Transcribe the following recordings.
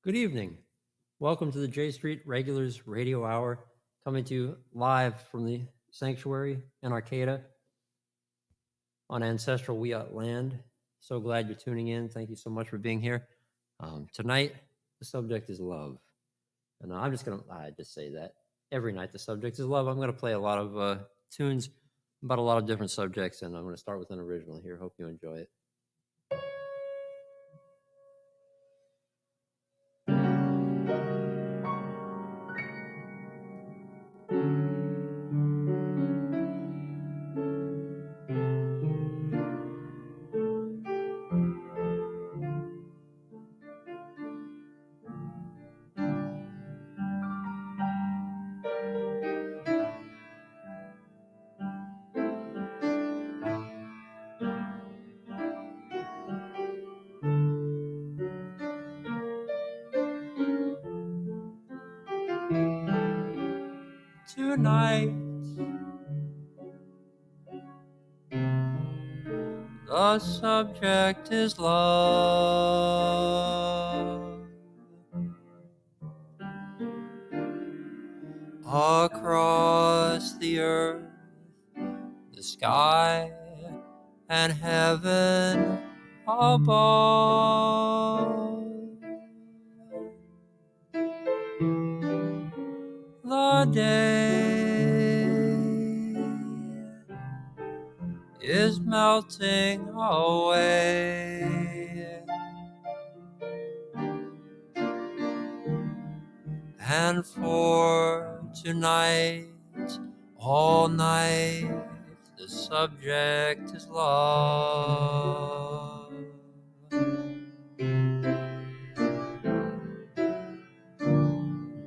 Good evening. Welcome to the J Street Regulars Radio Hour, coming to you live from the sanctuary in Arcata on ancestral Wiyot land. So glad you're tuning in. Thank you so much for being here. Tonight, the subject is love. And I'm just going to just say that. Every night, the subject is love. I'm going to play a lot of tunes about a lot of different subjects, and I'm going to start with an original here. Hope you enjoy it. Tonight, the subject is love. Across the earth, the sky, and heaven above, the day is melting away, and for tonight, all night, the subject is love.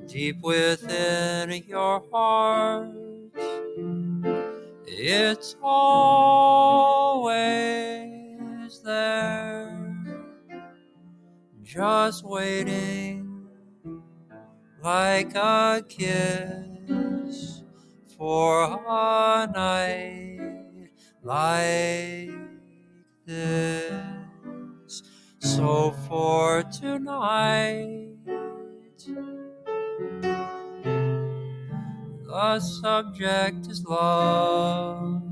Deep within your heart, it's always there, just waiting like a kiss for a night like this. So for tonight, the subject is love,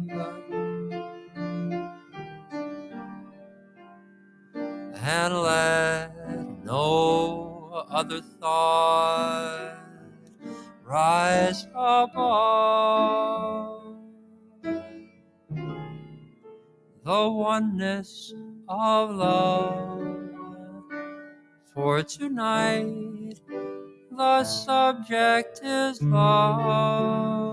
and let no other thought rise above the oneness of love. For tonight, the subject is love.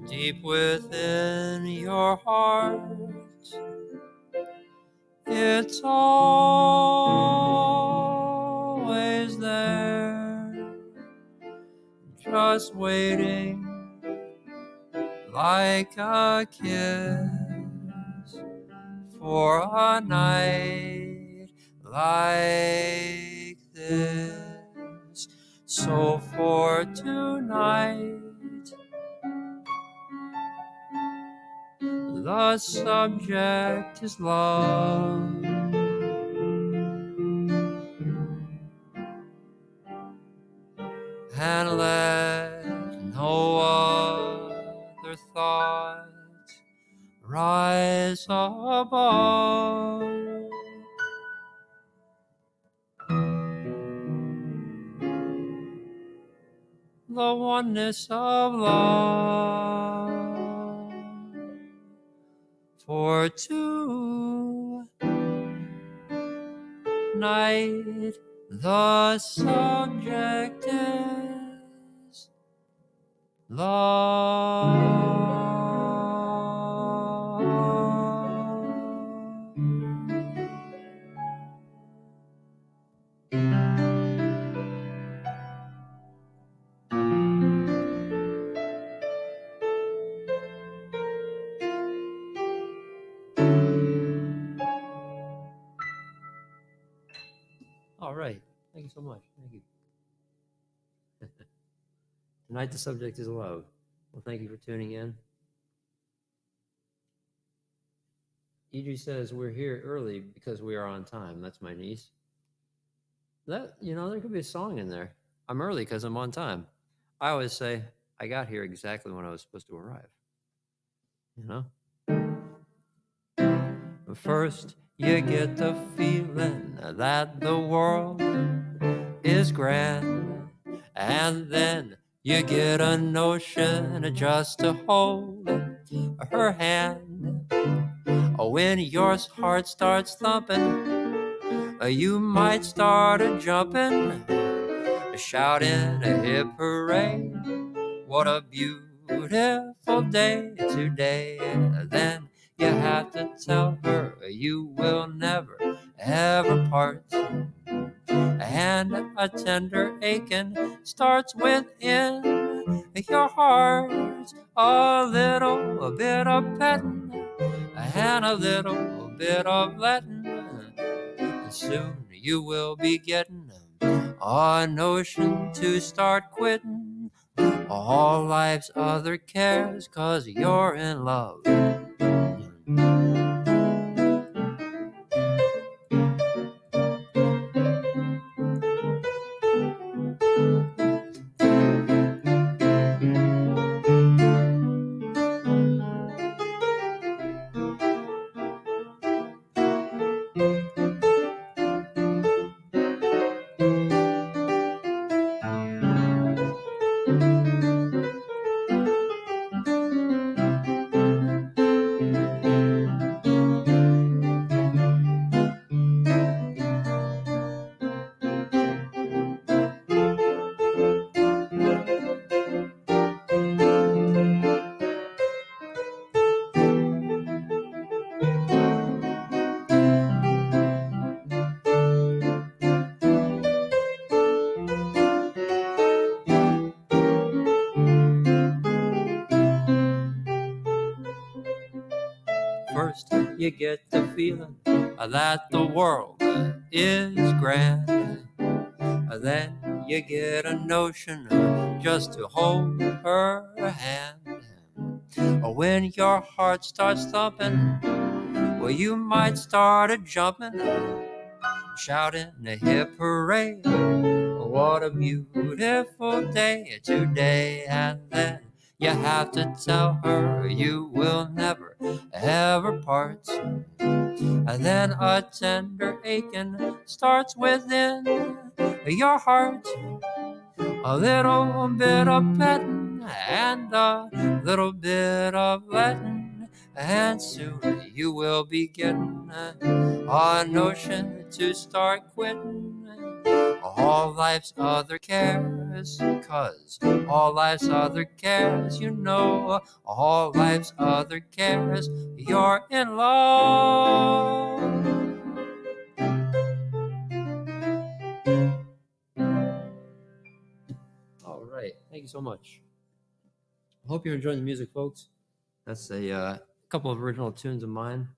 Deep within your heart, it's always there, just waiting like a kiss for a night like this. So for tonight, the subject is love, and let no other thought rise above the oneness of love. For tonight the subject is love. All right. Thank you so much. Thank you. Tonight the subject is love. Well, thank you for tuning in. Idri says we're here early because we are on time. That's my niece. That, there could be a song in there. I'm early because I'm on time. I always say I got here exactly when I was supposed to arrive. First, you get the feeling that the world is grand, and then you get a notion just to hold her hand. When your heart starts thumping, you might start a jumping, shouting a hip hooray. What a beautiful day today. Then you have to tell her you will never ever part. And a tender aching starts within your heart. A little bit of petting and a little bit of letting. Soon you will be getting a notion to start quitting all life's other cares, 'cause you're in love. First, you get the feeling that the world is grand. Then you get a notion just to hold her hand. When your heart starts thumping, well, you might start a jumping, shouting a hip hooray. What a beautiful day today. And then you have to tell her you will never ever part. And then a tender aching starts within your heart. A little bit of petting and a little bit of letting, and soon you will be getting a notion to start quitting all life's other cares. 'Cause all life's other cares, all life's other cares, you're in love. All right. Thank you so much. I hope you're enjoying the music, folks. That's a couple of original tunes of mine.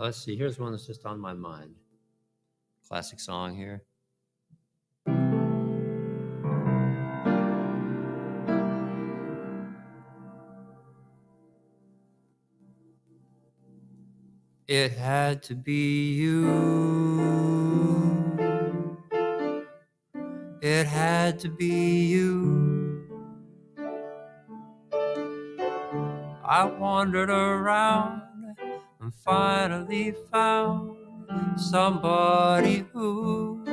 let's see. Here's one that's just on my mind. Classic song here. It had to be you. It had to be you. I wandered around and finally found somebody who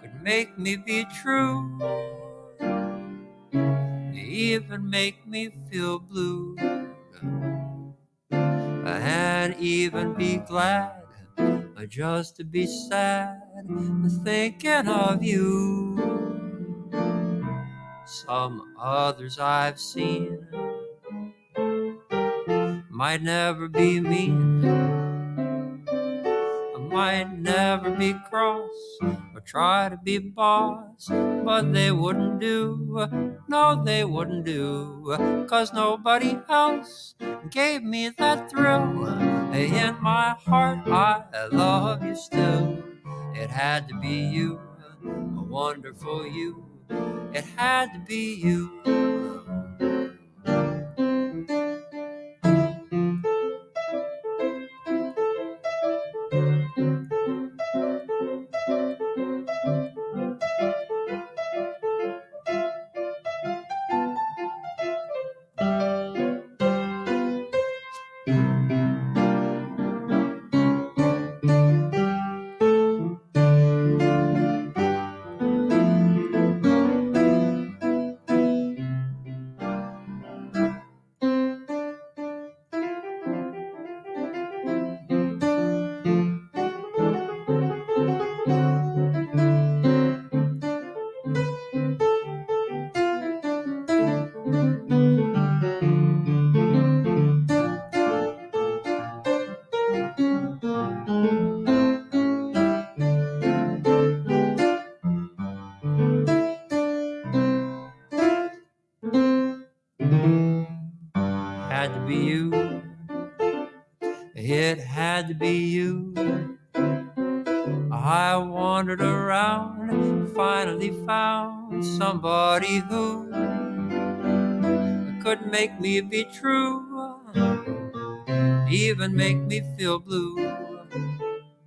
could make me be true, even make me feel blue, and even be glad just to be sad thinking of you. Some others I've seen might never be mean, might never be cross or try to be boss, but they wouldn't do, no they wouldn't do, 'cause nobody else gave me that thrill. In my heart I love you still. It had to be you, a wonderful you. It had to be you. Had to be you. It had to be you. I wandered around, finally found somebody who could make me be true, even make me feel blue,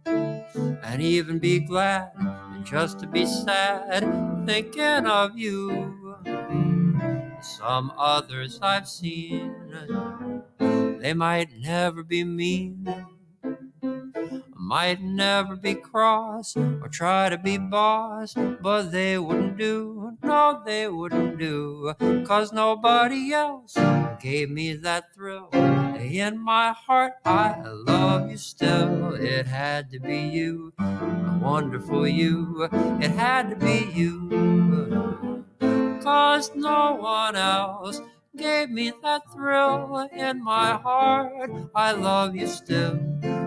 and even be glad just to be sad thinking of you. Some others I've seen, they might never be mean, might never be cross or try to be boss, but they wouldn't do, no they wouldn't do, 'cause nobody else gave me that thrill. In my heart I love you still. It had to be you, a wonderful you. It had to be you, 'cause no one else gave me that thrill. In my heart I love you still.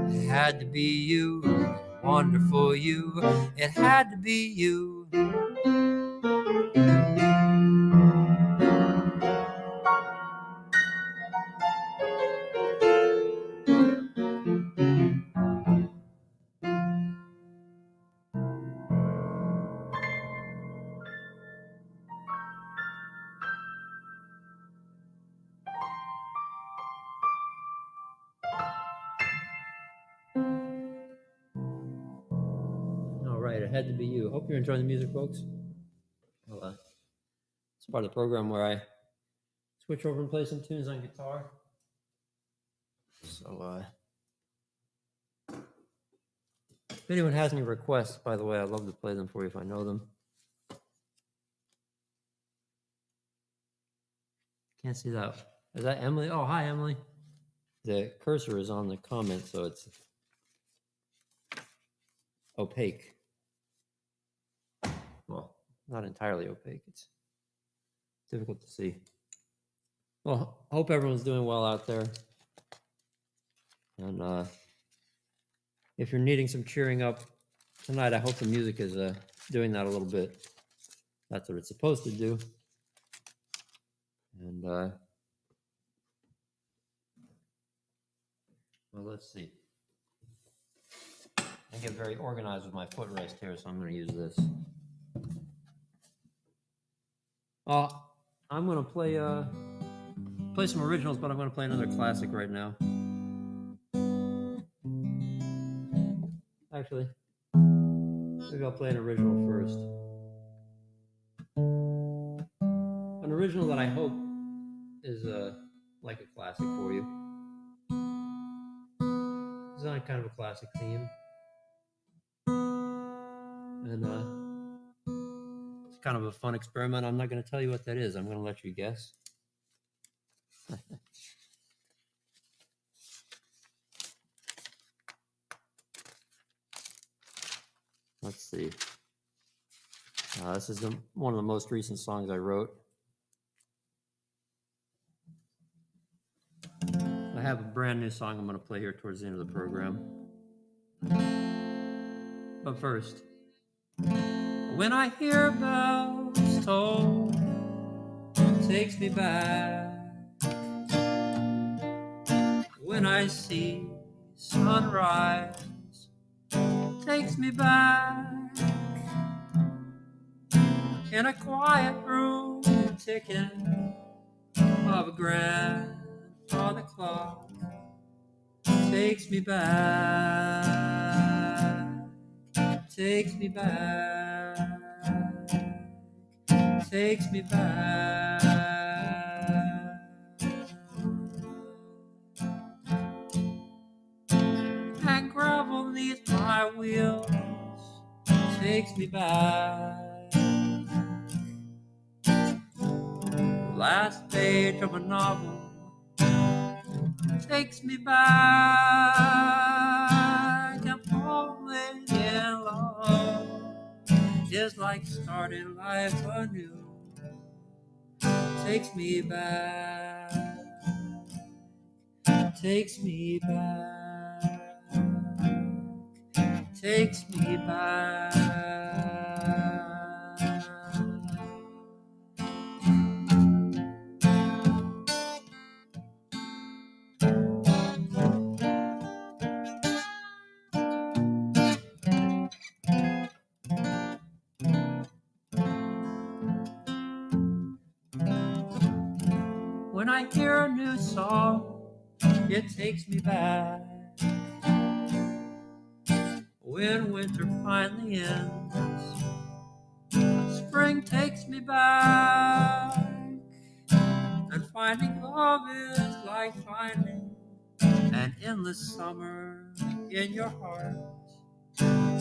It had to be you, wonderful you. It had to be you. All right, it had to be you. Hope you're enjoying the music, folks. Well, it's part of the program where I switch over and play some tunes on guitar. So, if anyone has any requests, by the way, I'd love to play them for you if I know them. Can't see that. Is that Emily? Oh, hi, Emily. The cursor is on the comment, so it's opaque. Well, not entirely opaque. It's difficult to see. Well, hope everyone's doing well out there. And if you're needing some cheering up tonight, I hope the music is doing that a little bit. That's what it's supposed to do. And Well, let's see. I get very organized with my footrest here, so I'm going to use this. I'm going to play some originals, but I'm going to play another classic right now. Actually, maybe I'll play an original first. An original that I hope is like a classic for you. It's on kind of a classic theme. And it's kind of a fun experiment. I'm not going to tell you what that is. I'm going to let you guess. Let's see. This is one of the most recent songs I wrote. I have a brand new song I'm going to play here towards the end of the program. But first, when I hear bells toll, it takes me back. When I see sunrise, it takes me back. In a quiet room, ticking of a grandfather clock, takes me back, takes me back, takes me back. And gravel neath my wheels takes me back. Last page of a novel takes me back. And falling in love is like starting life anew. Takes me back, takes me back, takes me back. When I hear a new song, it takes me back. When winter finally ends, spring takes me back. And finding love is like finding an endless summer in your heart.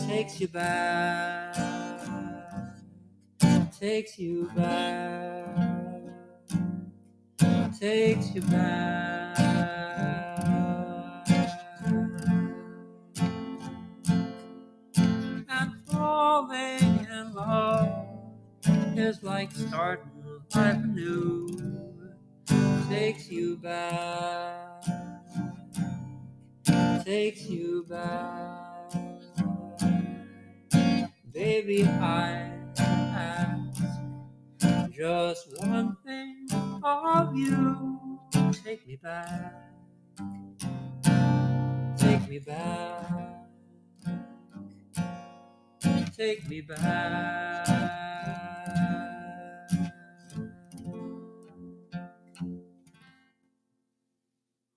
Takes you back, takes you back, takes you back. And falling in love is like starting life anew. Takes you back, takes you back. Baby, I ask just one thing of you. Take me back, take me back, take me back.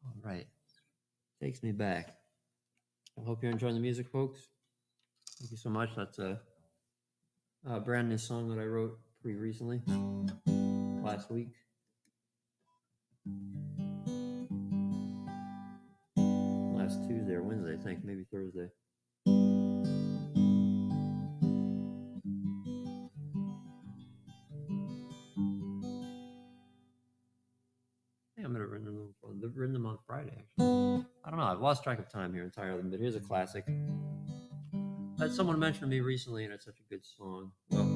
All right, takes me back. I hope you're enjoying the music, folks. Thank you so much. That's a brand new song that I wrote pretty recently, last week. Last Tuesday or Wednesday, I think, maybe Thursday. I think I might have written them on Friday, actually. I don't know. I've lost track of time here entirely, but here's a classic that someone mentioned to me recently, and it's such a good song. Well,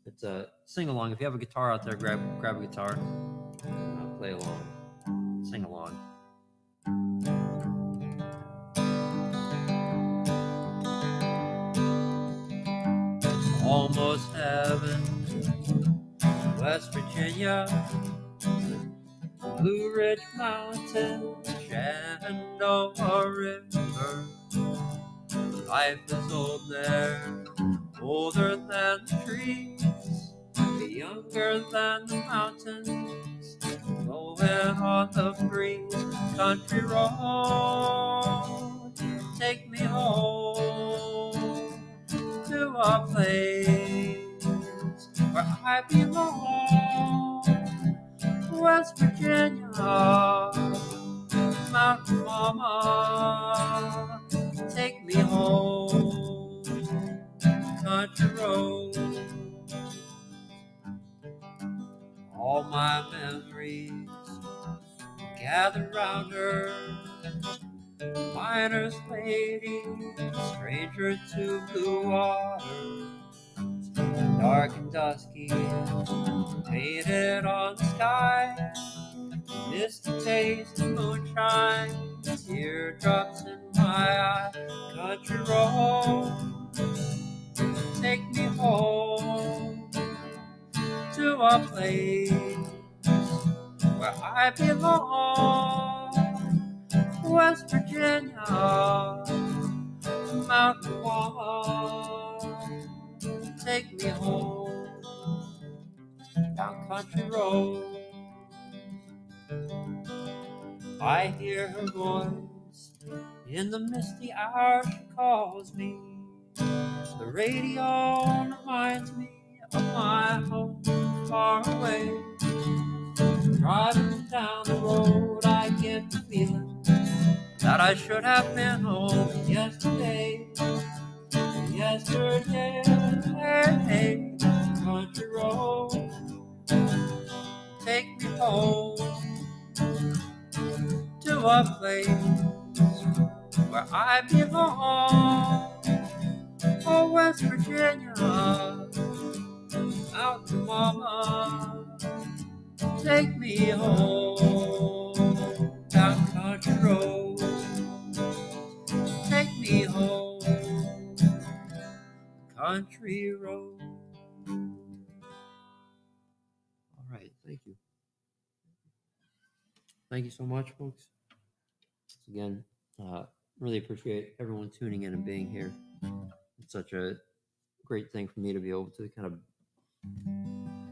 it's a sing along. If you have a guitar out there, grab a guitar, and play along, sing along. Almost heaven, West Virginia, Blue Ridge Mountain, Shenandoah River. Life is old there, older than the trees, younger than the mountains, blowing on the breeze. Country road, take me home to a place where I belong. West Virginia, Mountain Mama, take me home, country road. All my memories gather round her, miner's lady, stranger to blue water, dark and dusky, painted on the sky, misty taste of moonshine, teardrops in my eye. Country road, take me home to a place where I belong. West Virginia, Mountain Woman, take me home down country road. I hear her voice in the misty hour. She calls me. The radio reminds me of my home far away. Driving down the road, I get the feeling that I should have been home yesterday. Yesterday, country road, take me home to a place where I belong. Oh, West Virginia, Mountain Mama, take me home down country road. Take me home, country road. All right, thank you. Thank you so much, folks. Again, really appreciate everyone tuning in and being here. It's such a great thing for me to be able to kind of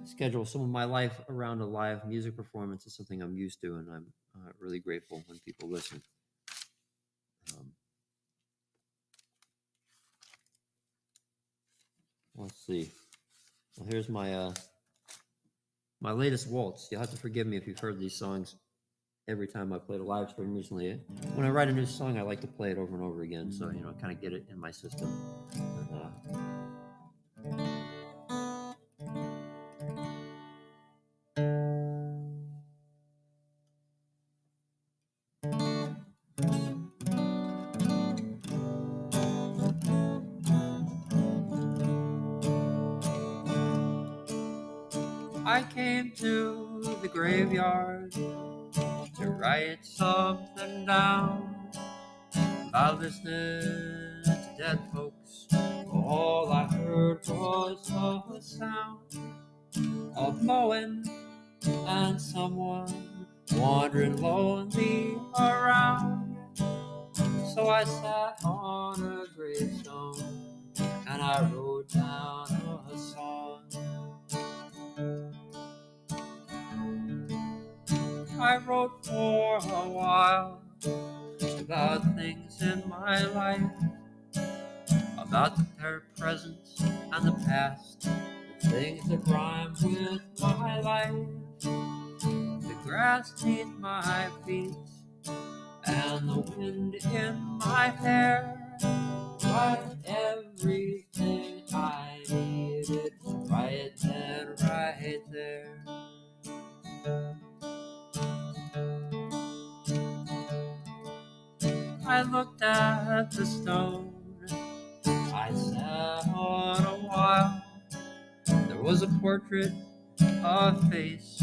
schedule some of my life around a live music performance. Is something I'm used to, and I'm really grateful when people listen. Let's see. Well, here's my my latest waltz. You'll have to forgive me if you've heard these songs every time I played a live stream recently. When I write a new song, I like to play it over and over again, so kind of get it in my system. I came to the graveyard to write something down about listening to dead folks. All I heard was a sound of mowing and someone wandering lonely around. So I sat on a gravestone and I wrote down a song. I wrote for a while about things in my life, about the present and the past, the things that rhyme with my life, the grass beneath my feet and the wind in my hair. Right, everything I needed, right then, right there. I looked at the stone, I sat on a while. There was a portrait, a face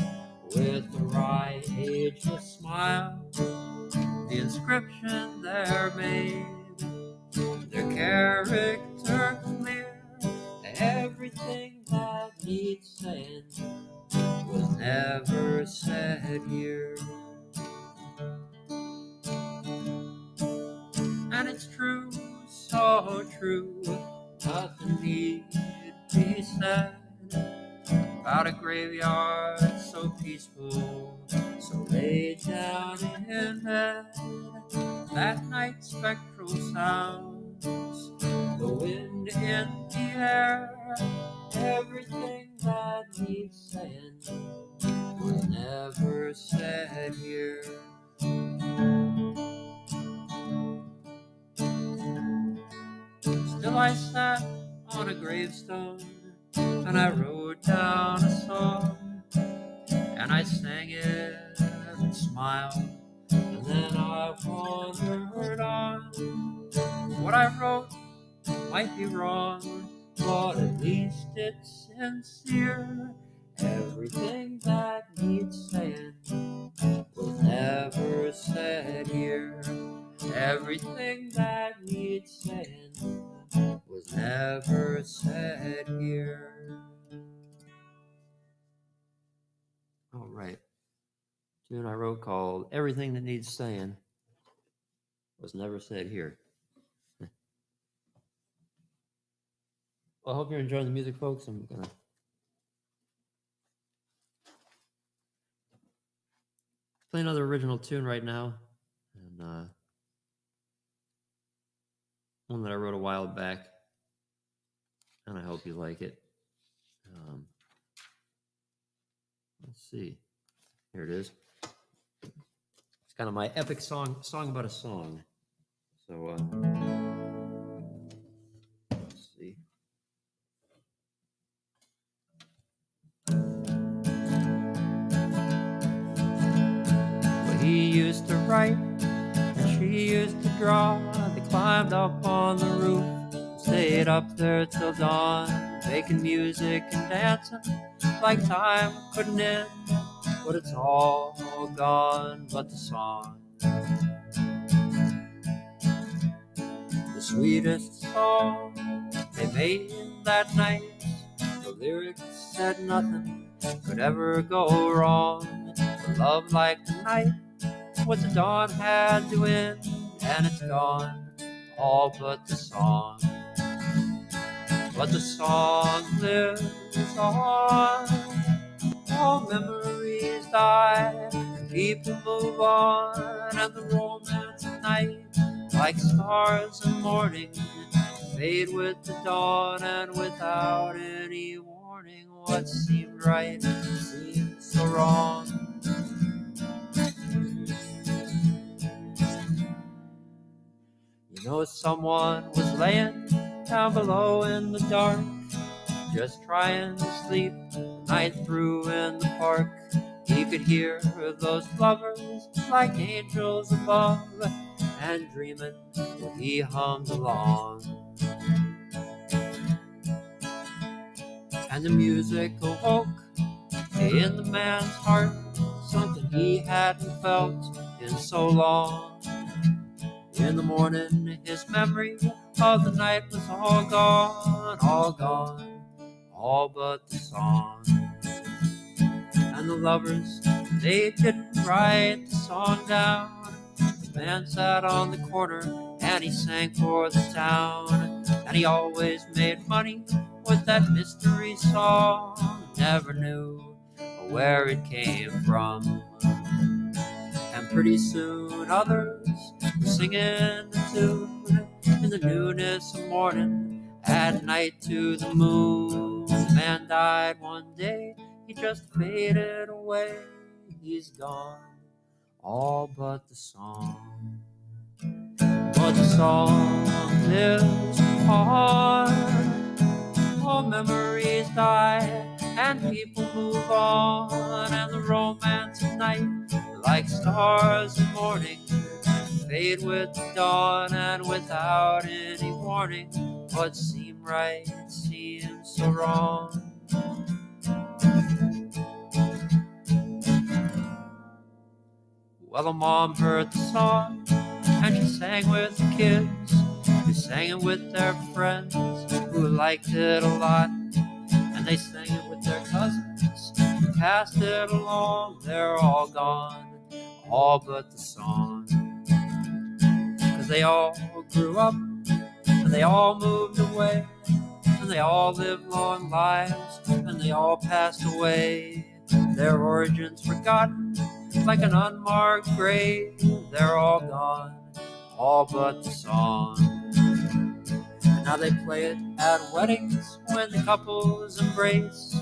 with a wry, ageless smile. The inscription there made their character clear. Everything that needs saying was never said here. true. Nothing need be said about a graveyard so peaceful, so laid down in bed. That night spectral sounds, the wind in the air, everything that needs saying was never said here. Still I sat on a gravestone and I wrote down a song and I sang it and smiled, and then I wandered on. What I wrote might be wrong, but at least it's sincere. Everything that needs saying was never said here. Everything that needs saying was never said here. All right. Tune I wrote called Everything That Needs Saying Was Never Said Here. Well, I hope you're enjoying the music, folks. I'm going to play another original tune right now. And one that I wrote a while back. And I hope you like it. Let's see. Here it is. It's kind of my epic song about a song. So, let's see. Well, he used to write and she used to draw. They climbed up on the roof, stayed up there till dawn, making music and dancing like time couldn't end. But it's all gone but the song. The sweetest song they made that night. The lyrics said nothing could ever go wrong. For love like the night, what the dawn had to end, and it's gone, all but the song. But the song lives on. All memories die, and people move on, and the romance at night, like stars in morning, fade with the dawn, and without any warning, what seemed right seemed so wrong. You know, someone was laying down below in the dark, just trying to sleep the night through in the park. He could hear those lovers like angels above, and dreaming while he hummed along. And the music awoke in the man's heart, something he hadn't felt in so long. In the morning, his memory of the night was all gone, all but the song. And the lovers, they didn't write the song down. The man sat on the corner and he sang for the town. And he always made money with that mystery song. Never knew where it came from. And pretty soon others were singing the tune in the newness of morning, at night to the moon. The man died one day, he just faded away. He's gone, all but the song. But the song lives on. All memories die, and people move on, and the romance at night, like stars in morning, fade with the dawn, and without any warning, what seemed right seems so wrong. Well, the mom heard the song, and she sang with the kids, who sang it with their friends, who liked it a lot, and they sang it with their cousins, who passed it along. They're all gone, all but the song. 'Cause they all grew up, and they all moved away, and they all lived long lives, and they all passed away. Their origins forgotten, like an unmarked grave. They're all gone, all but the song. And now they play it at weddings when the couples embrace.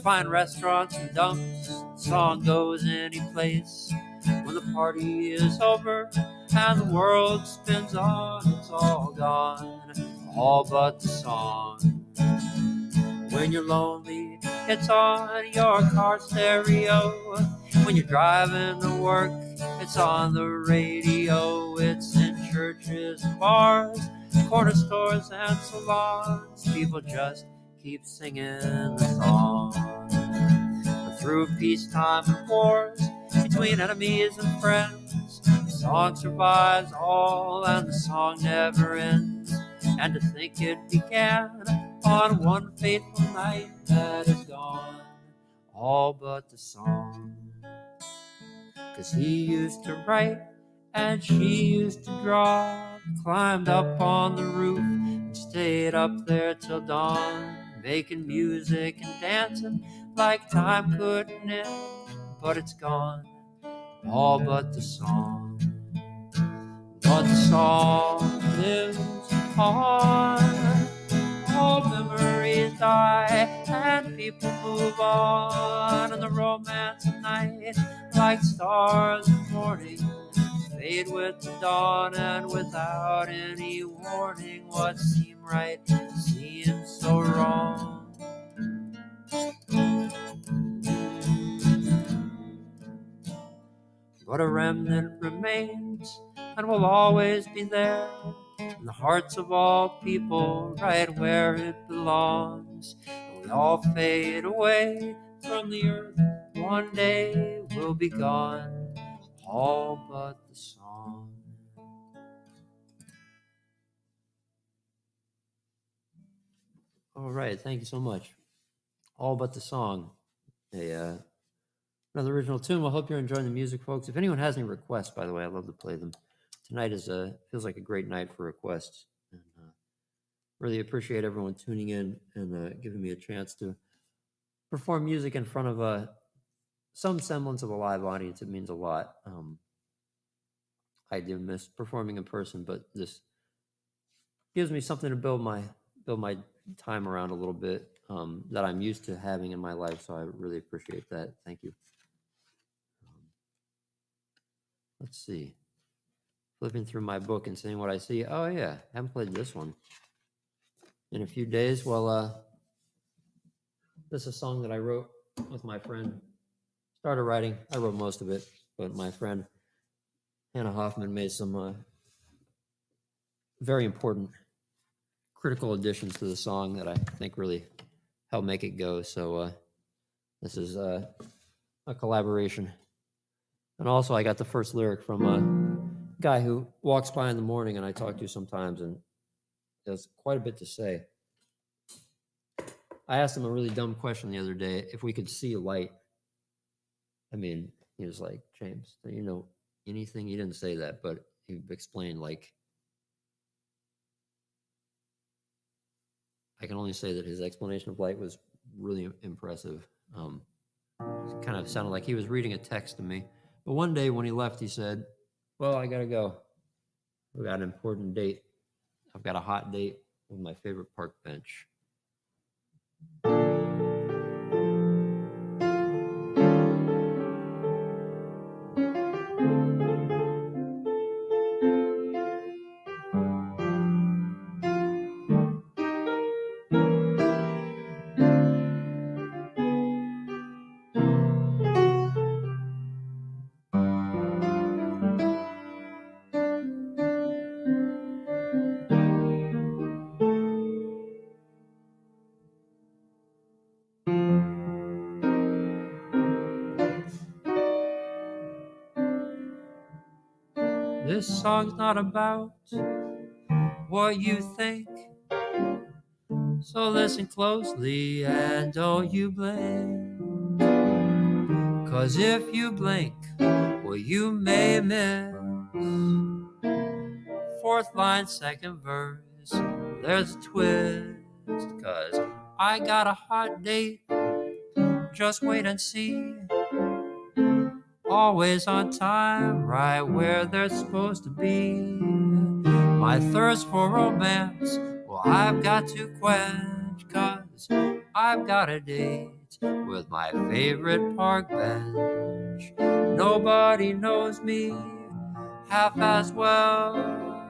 Fine restaurants and dumps, the song goes any place. When the party is over and the world spins on, it's all gone, all but the song. When you're lonely, it's on your car stereo. When you're driving to work, it's on the radio. It's in churches and bars, corner stores and salons. People just keep singing the song. And through peacetime and wars, between enemies and friends, the song survives all and the song never ends. And to think it began on one fateful night that is gone, all but the song. 'Cause he used to write and she used to draw, climbed up on the roof and stayed up there till dawn, making music and dancing like time couldn't end. But it's gone, all but the song. But the song lives on. All memories die and people move on, and the romance of night, like stars in morning, fade with the dawn, and without any warning, what seemed right seems so wrong. But a remnant remains and will always be there in the hearts of all people, right where it belongs. And we all fade away from the earth, one day we'll be gone, all but the song. All right, thank you so much. All but the song. Another original tune. Well, hope you're enjoying the music, folks. If anyone has any requests, by the way, I'd love to play them. Tonight feels like a great night for requests. And really appreciate everyone tuning in and giving me a chance to perform music in front of some semblance of a live audience. It means a lot. I do miss performing in person, but this gives me something to build my time around a little bit that I'm used to having in my life. So I really appreciate that. Thank you. Let's see. Flipping through my book and seeing what I see. Oh yeah, haven't played this one in a few days. Well, this is a song that I wrote with my friend. Started writing. I wrote most of it, but my friend Hannah Hoffman made some very important critical additions to the song that I think really helped make it go. So this is a collaboration. And also I got the first lyric from a guy who walks by in the morning and I talk to sometimes and has quite a bit to say. I asked him a really dumb question the other day, if we could see light. I mean, he was like, James, do you know anything? He didn't say that, but he explained, like, I can only say that his explanation of light was really impressive. It kind of sounded like he was reading a text to me. But one day when he left, he said, well, I got to go. I've got an important date. I've got a hot date with my favorite park bench. This song's not about what you think, so listen closely and don't you blink. 'Cause if you blink, well, you may miss fourth line, second verse. there's a twist, 'cause I got a hot date, just wait and see. Always on time, right where they're supposed to be. My thirst for romance, well, I've got to quench, 'cause I've got a date with my favorite park bench. Nobody knows me half as well.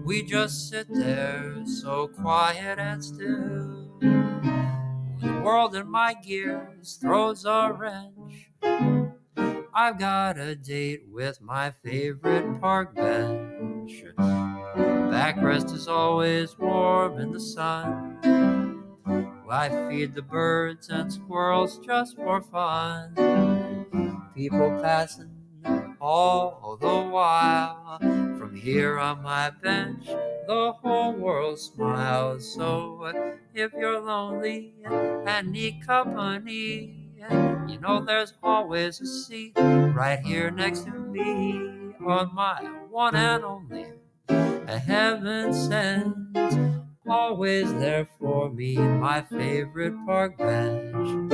We just sit there so quiet and still. When the world in my gears throws a wrench, I've got a date with my favorite park bench. Backrest is always warm in the sun. I feed the birds and squirrels just for fun. People passing all the while. From here on my bench, the whole world smiles. So if you're lonely and need company, you know there's always a seat right here next to me on my one and only, a heaven sent, always there for me, my favorite park bench.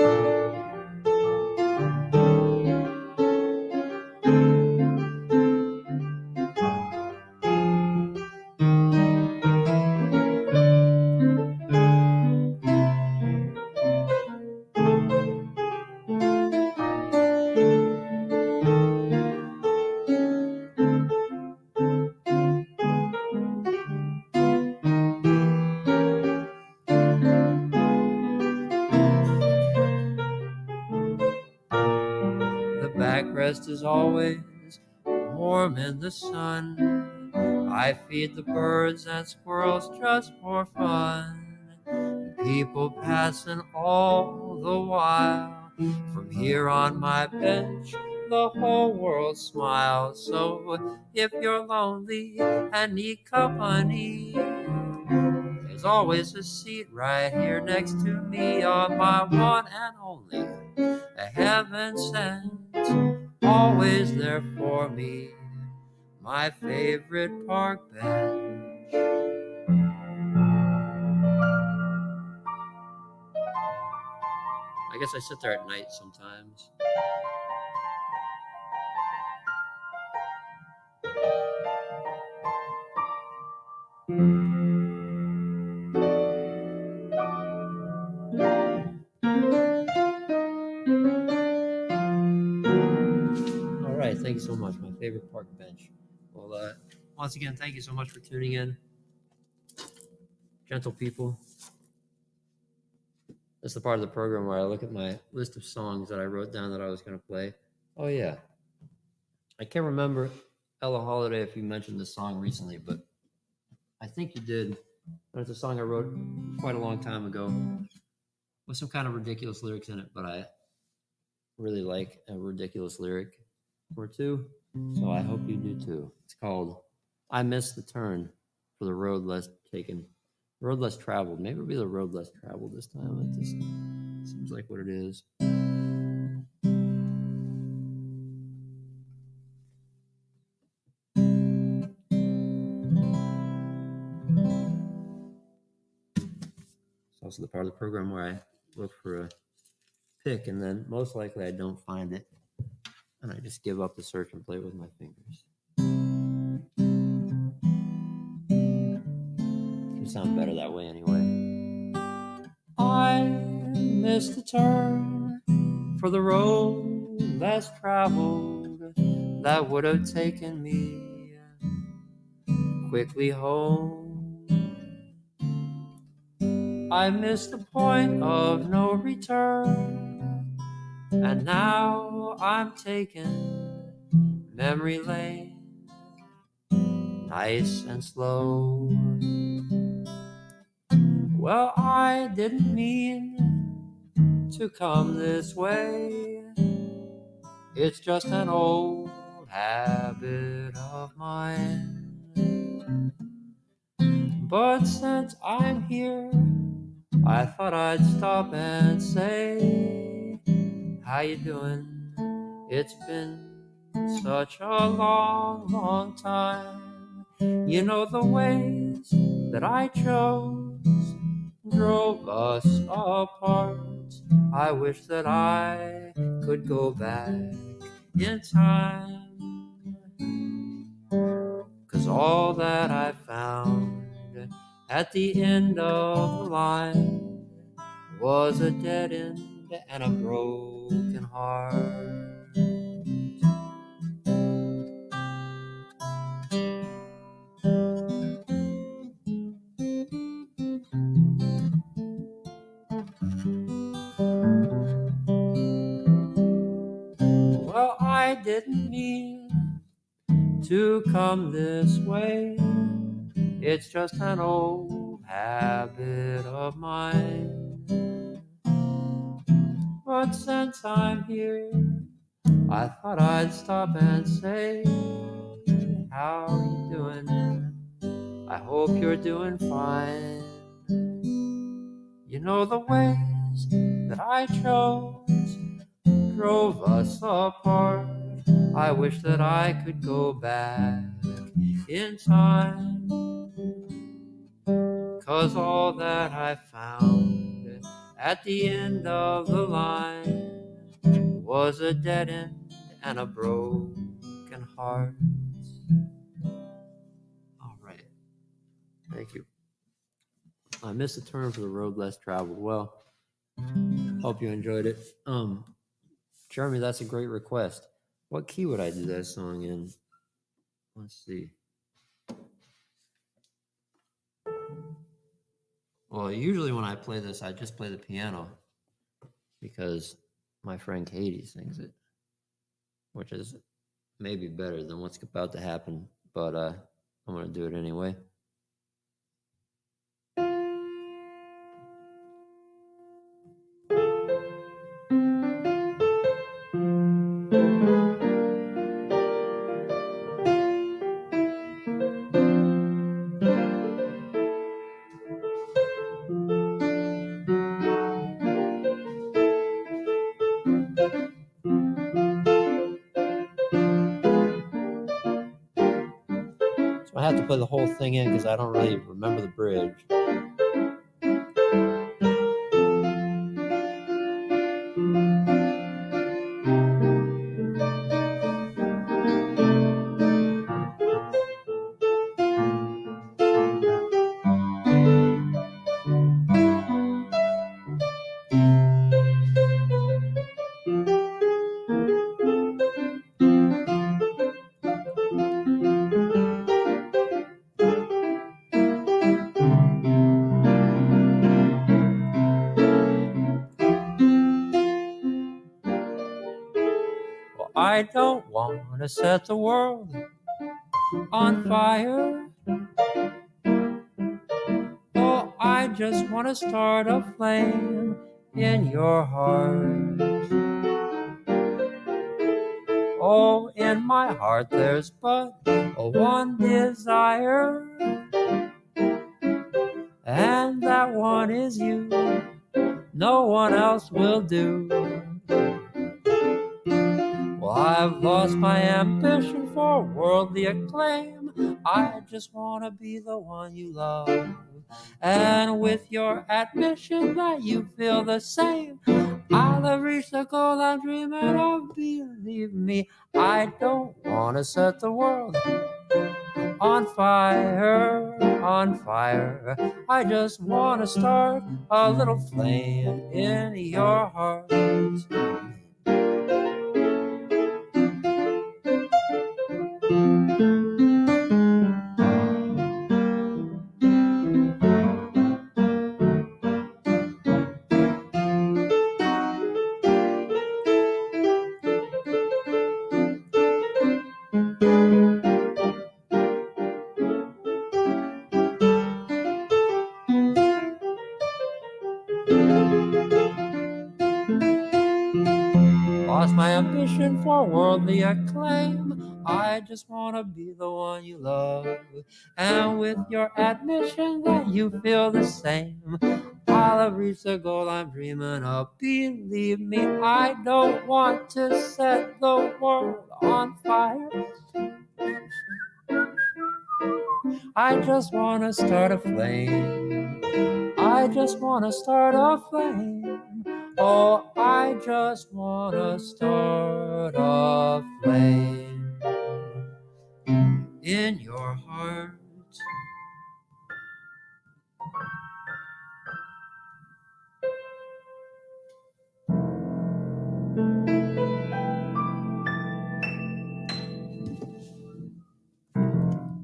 The backrest is always warm in the sun. I feed the birds and squirrels just for fun. People passing all the while. From here on my bench, the whole world smiles. So if you're lonely and need company, there's always a seat right here next to me on my one and only, a heaven sent, always there for me, my favorite park bench. I guess I sit there at night sometimes. All right, thank you so much. My favorite park bench. Well, once again, thank you so much for tuning in, gentle people. This is the part of the program where I look at my list of songs that I wrote down that I was going to play. Oh yeah, I can't remember, Ella Holiday, if you mentioned this song recently, but I think you did. But it's a song I wrote quite a long time ago with some kind of ridiculous lyrics in it, but I really like a ridiculous lyric or two, so I hope you do too. It's called I Missed the Turn for the Road Less Taken. Road Less Traveled. Maybe it'll be the Road Less Traveled this time. It just seems like what it is. It's also the part of the program where I look for a pick, and then most likely I don't find it, and I just give up the search and play it with my fingers. It sounds better that way anyway. I missed the turn for the road less traveled that would have taken me quickly home. I missed the point of no return, and now I'm taking memory lane, nice and slow. Well, I didn't mean to come this way. It's just an old habit of mine. But since I'm here, I thought I'd stop and say, how you doing? It's been such a long, long time. You know the ways that I chose drove us apart. I wish that I could go back in time, 'cause all that I found at the end of the line was a dead end and a broken heart. Well, I didn't mean to come this way. It's just an old habit of mine. But since I'm here, I thought I'd stop and say, how you doing? I hope you're doing fine. You know the ways that I chose drove us apart. I wish that I could go back in time, 'cause all that I found at the end of the line was a dead end and a broken heart. All right. Thank you. I missed a turn for the road less traveled. Well, hope you enjoyed it. Jeremy, that's a great request. What key would I do that song in? Let's see. Well, usually when I play this, I just play the piano because my friend Katie sings it, which is maybe better than what's about to happen, but I'm going to do it anyway. So I have to play the whole thing in because I don't really remember the bridge. Well, I don't want to set the world on fire. Oh, I just want to start a flame in your heart. Oh, in my heart there's but one desire, and that one is you. No one else will do. Well, I've lost my ambition for worldly acclaim. I just want to be the one you love. And with your admission that you feel the same, I'll have reached the goal I'm dreaming of. Believe me, I don't want to set the world on fire, on fire. I just want to start a little flame in your heart. Lost my ambition for worldly acclaim. I just want to be the one you love. And with your admission that you feel the same, I'll have reached the goal I'm dreaming of. Believe me, I don't want to set the world on fire. I just wanna start a flame. I just wanna start a flame. Oh, I just wanna start a flame in your heart.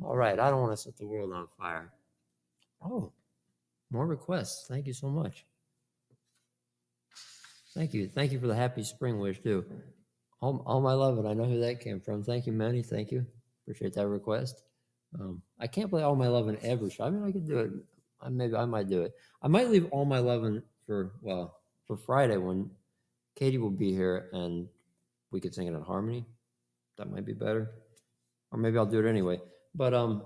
All right, I don't want to set the world on fire. Oh, more requests. Thank you so much. Thank you. Thank you for the happy spring wish, too. All my love, and I know who that came from. Thank you, Manny. Thank you. Appreciate that request. I can't play All My Lovin' every show. I mean, I could do it. Maybe I might do it. I might leave All My Lovin' for Friday when Katie will be here and we could sing it in harmony. That might be better. Or maybe I'll do it anyway. But I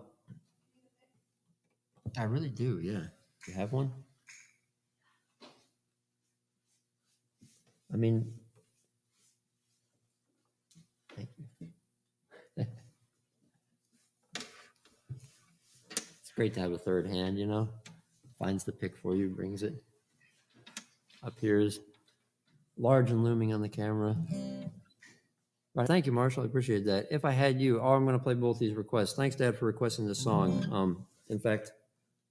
really do, yeah. You have one? I mean, thank you. It's great to have a third hand, you know? Finds the pick for you, brings it. Appears large and looming on the camera. Right, thank you, Marshall. I appreciate that. If I had you, I'm going to play both these requests. Thanks, Dad, for requesting this song. In fact,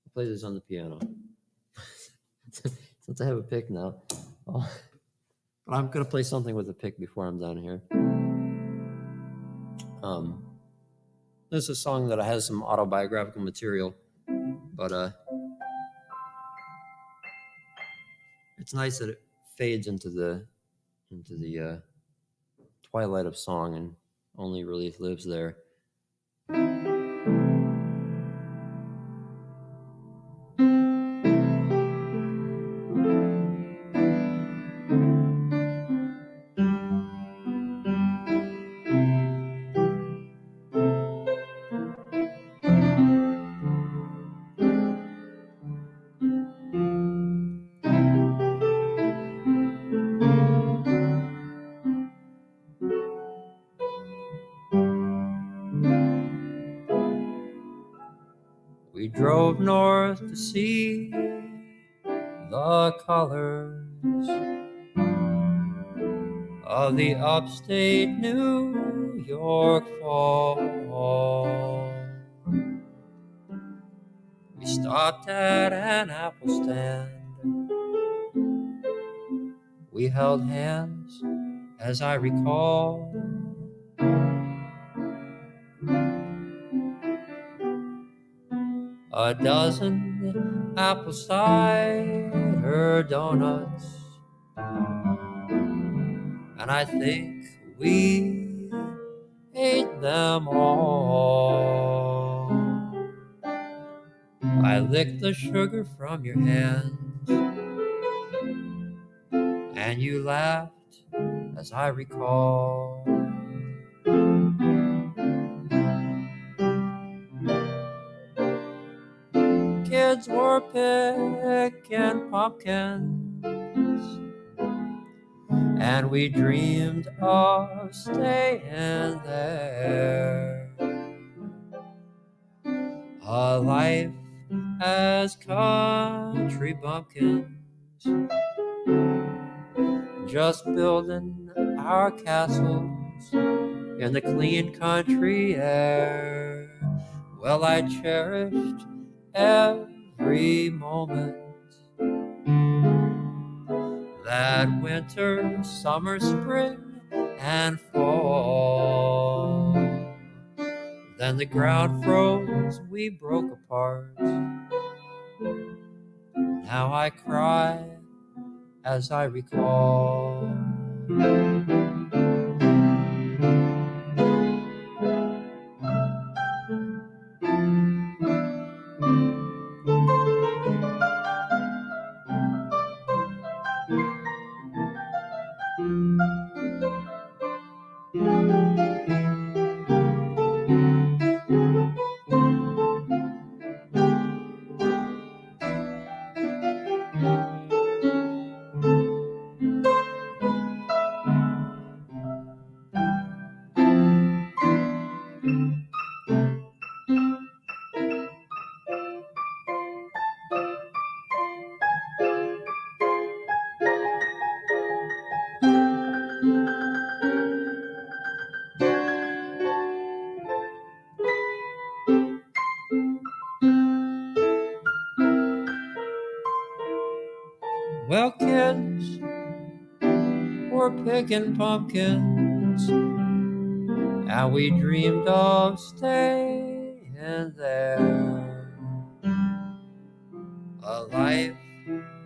I'll play this on the piano. Since I have a pick now. But I'm going to play something with a pick before I'm done here. This is a song that has some autobiographical material, but it's nice that it fades into the twilight of song and only really lives there. We drove north to see the colors of the upstate New York fall. We stopped at an apple stand. We held hands, as I recall. A dozen apple cider donuts, and I think we ate them all. I licked the sugar from your hand, and you laughed, as I recall. Kids were picking pumpkins, and we dreamed of staying there. A life as country bumpkins, just building our castles in the clean country air. Well, I cherished every moment, that winter, summer, spring, and fall. Then the ground froze, we broke apart. Now I cry as I recall. picking pumpkins, and we dreamed of staying there. A life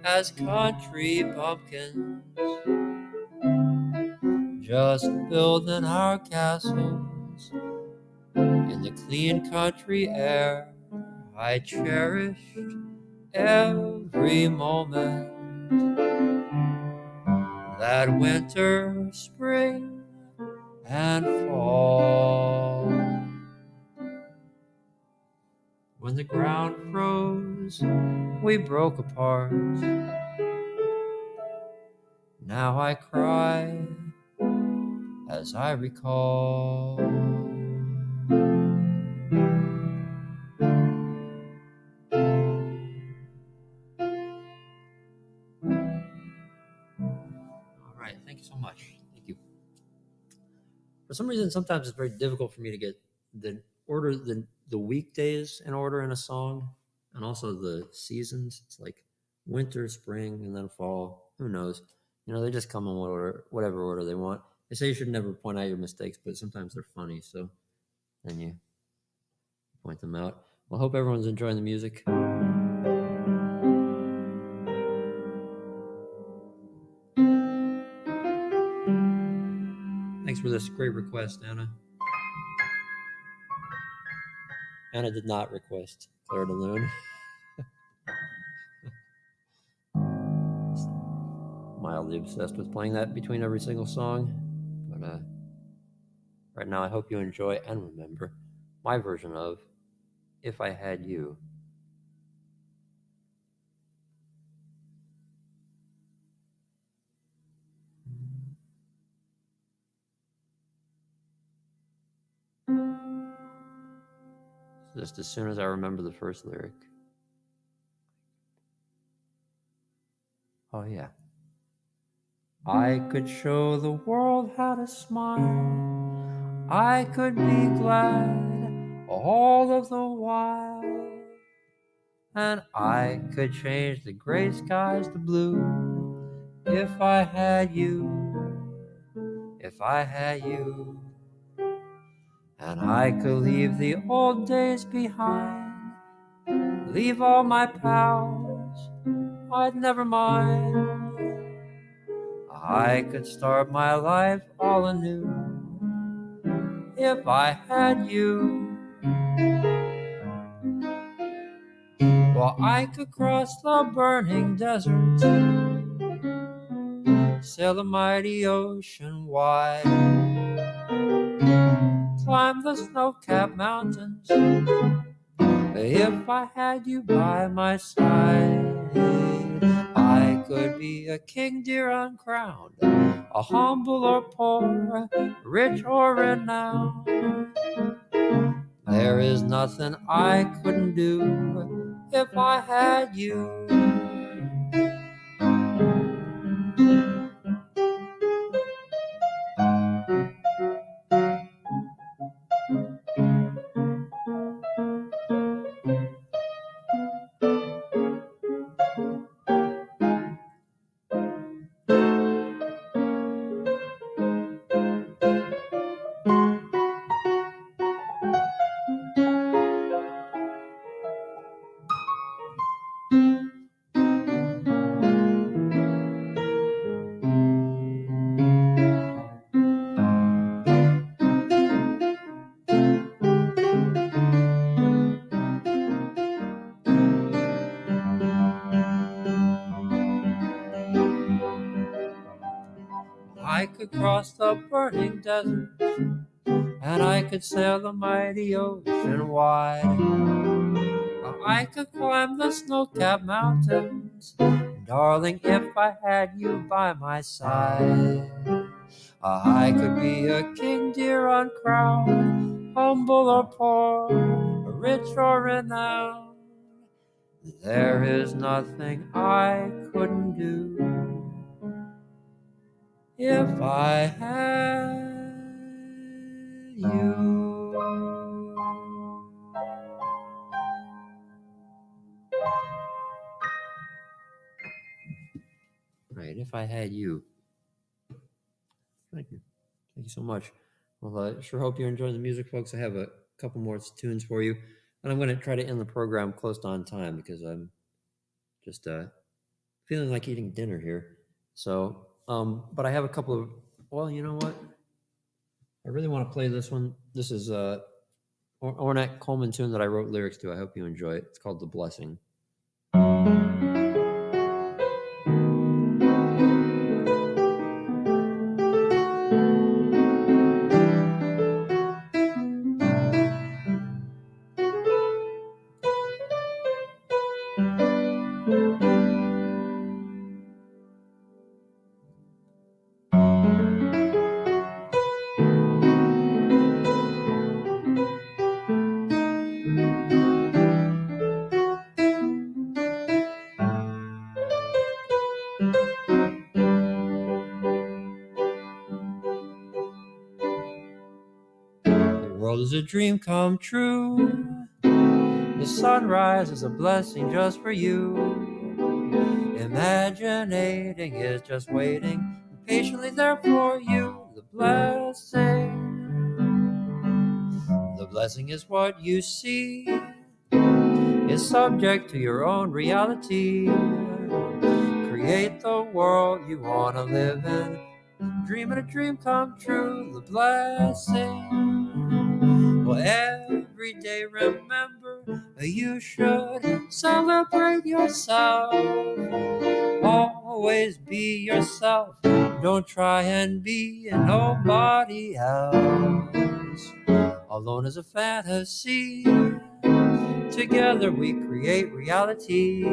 as country bumpkins, just building our castles in the clean country air. I cherished every moment, that winter, spring, and fall. When the ground froze, we broke apart. Now I cry as I recall. All right, thank you so much. Thank you. For some reason, sometimes it's very difficult for me to get the weekdays in order in a song, and also the seasons. It's like winter, spring, and then fall. Who knows? They just come in whatever order they want. They say you should never point out your mistakes, but sometimes they're funny, so then you point them out. Well, I hope everyone's enjoying the music. Thanks for this great request, Anna. Anna did not request Claire de Lune. Mildly obsessed with playing that between every single song. But right now, I hope you enjoy and remember my version of If I Had You. Just as soon as I remember the first lyric. Oh, yeah. I could show the world how to smile. I could be glad all of the while. And I could change the gray skies to blue if I had you. If I had you. And I could leave the old days behind, leave all my pals, I'd never mind. I could start my life all anew if I had you. Well, I could cross the burning desert, sail the mighty ocean wide, climb the snow-capped mountains if I had you by my side. I could be a king, dear, uncrowned, a humble or poor, rich or renowned. There is nothing I couldn't do if I had you. I could cross the burning desert, and I could sail the mighty ocean wide. I could climb the snow-capped mountains, darling, if I had you by my side. I could be a king, dear, uncrowned, humble or poor, rich or renowned. There is nothing I couldn't do if I had you. Right, if I had you. Thank you. Thank you so much. Well, I sure hope you enjoy the music, folks. I have a couple more tunes for you, and I'm going to try to end the program close to on time because I'm just feeling like eating dinner here. So, but I have a couple of. Well, you know what? I really want to play this one. This is Ornette Coleman tune that I wrote lyrics to. I hope you enjoy it. It's called "The Blessing." The world is a dream come true. The sunrise is a blessing just for you. Imaginating is just waiting patiently there for you. The blessing is what you see, is subject to your own reality. Create the world you want to live in. Dreaming a dream come true. The blessing. Well, every day remember you should celebrate yourself. Always be yourself. Don't try and be nobody else. Alone is a fantasy. Together we create reality.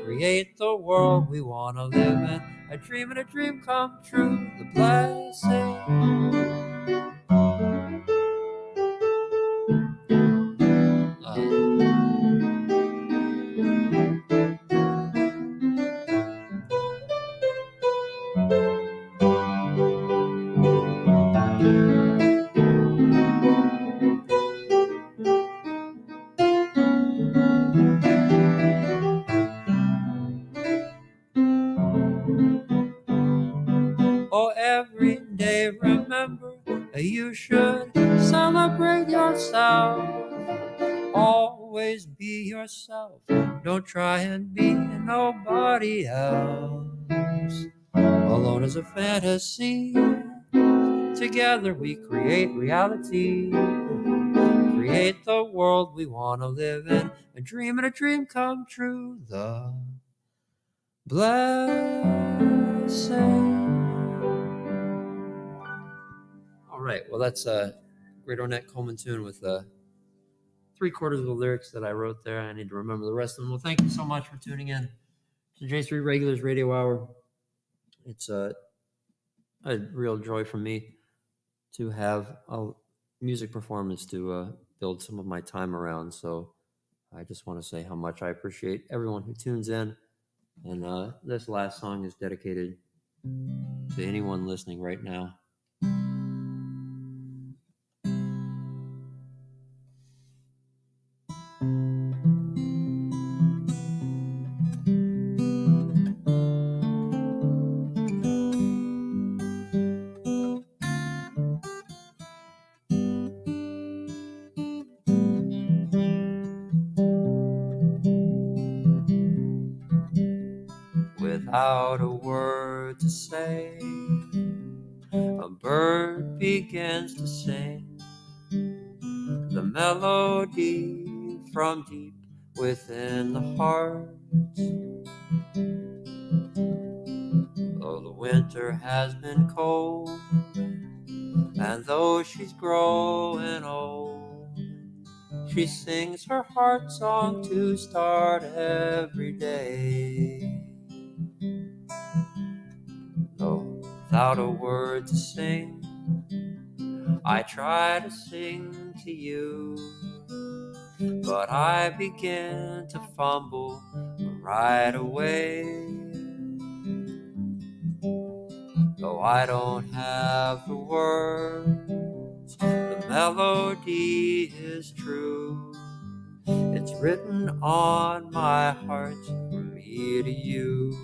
Create the world we want to live in. A dream and a dream come true. The blessing. Oh, every day remember you should celebrate yourself. Always be yourself. Don't try and be nobody else. Alone is a fantasy. Together we create reality. Create the world we want to live in. A dream and a dream come true. The blessing. All right. Well, that's a great Ornette Coleman tune with 3/4 of the lyrics that I wrote there. I need to remember the rest of them. Well, thank you so much for tuning in to J Street Regulars Radio Hour. It's a real joy for me to have a music performance to build some of my time around. So I just want to say how much I appreciate everyone who tunes in. And this last song is dedicated to anyone listening right now. Without a word to say, a bird begins to sing the melody from deep within the heart. Though the winter has been cold, and though she's growing old, she sings her heart song to start every day. Though without a word to sing, I try to sing to you, but I begin to fumble right away. Though I don't have the words, the melody is true. It's written on my heart from me to you.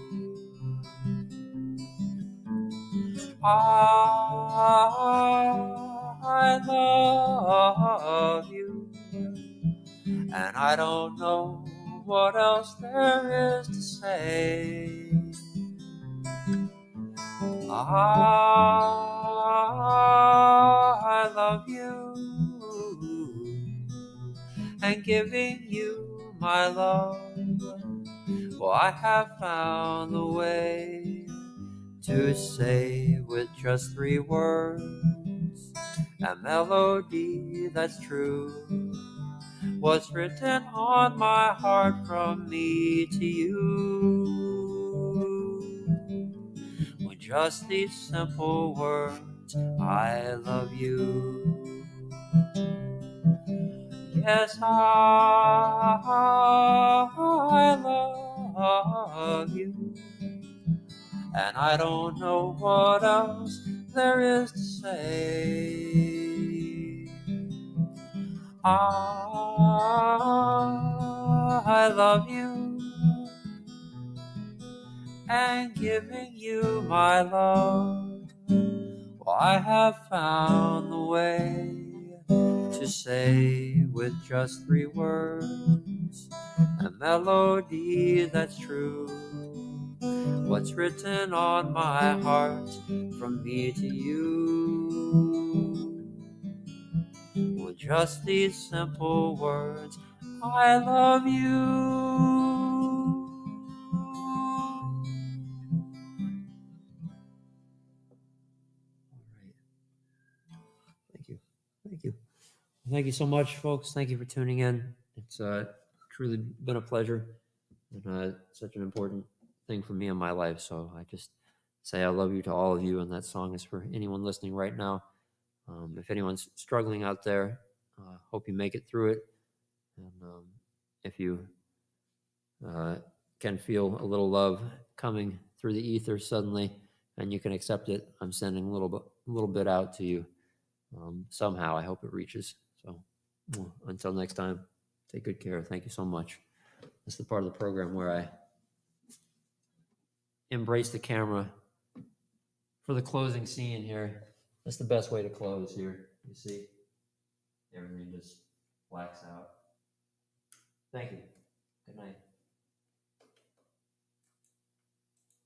I love you, and I don't know what else there is to say. I love you, and giving you my love. Well, I have found the way to say with just 3 words a melody that's true. What's written on my heart from me to you. With just these simple words, I love you. Yes, I love you, and I don't know what else there is to say. I love you, and giving you my love. Well, I have found the way to say with just 3 words a melody that's true. What's written on my heart from me to you. With just these simple words, I love you. Thank you. Thank you. Thank you so much, folks. Thank you for tuning in. It's truly been a pleasure and such an important thing for me in my life. So I just say I love you to all of you, and that song is for anyone listening right now. If anyone's struggling out there, hope you make it through it. And if you can feel a little love coming through the ether suddenly, and you can accept it, I'm sending a little bit out to you. Somehow, I hope it reaches. So until next time, take good care. Thank you so much. This is the part of the program where I embrace the camera for the closing scene here. That's the best way to close here. You see, everything just blacks out. Thank you. Good night.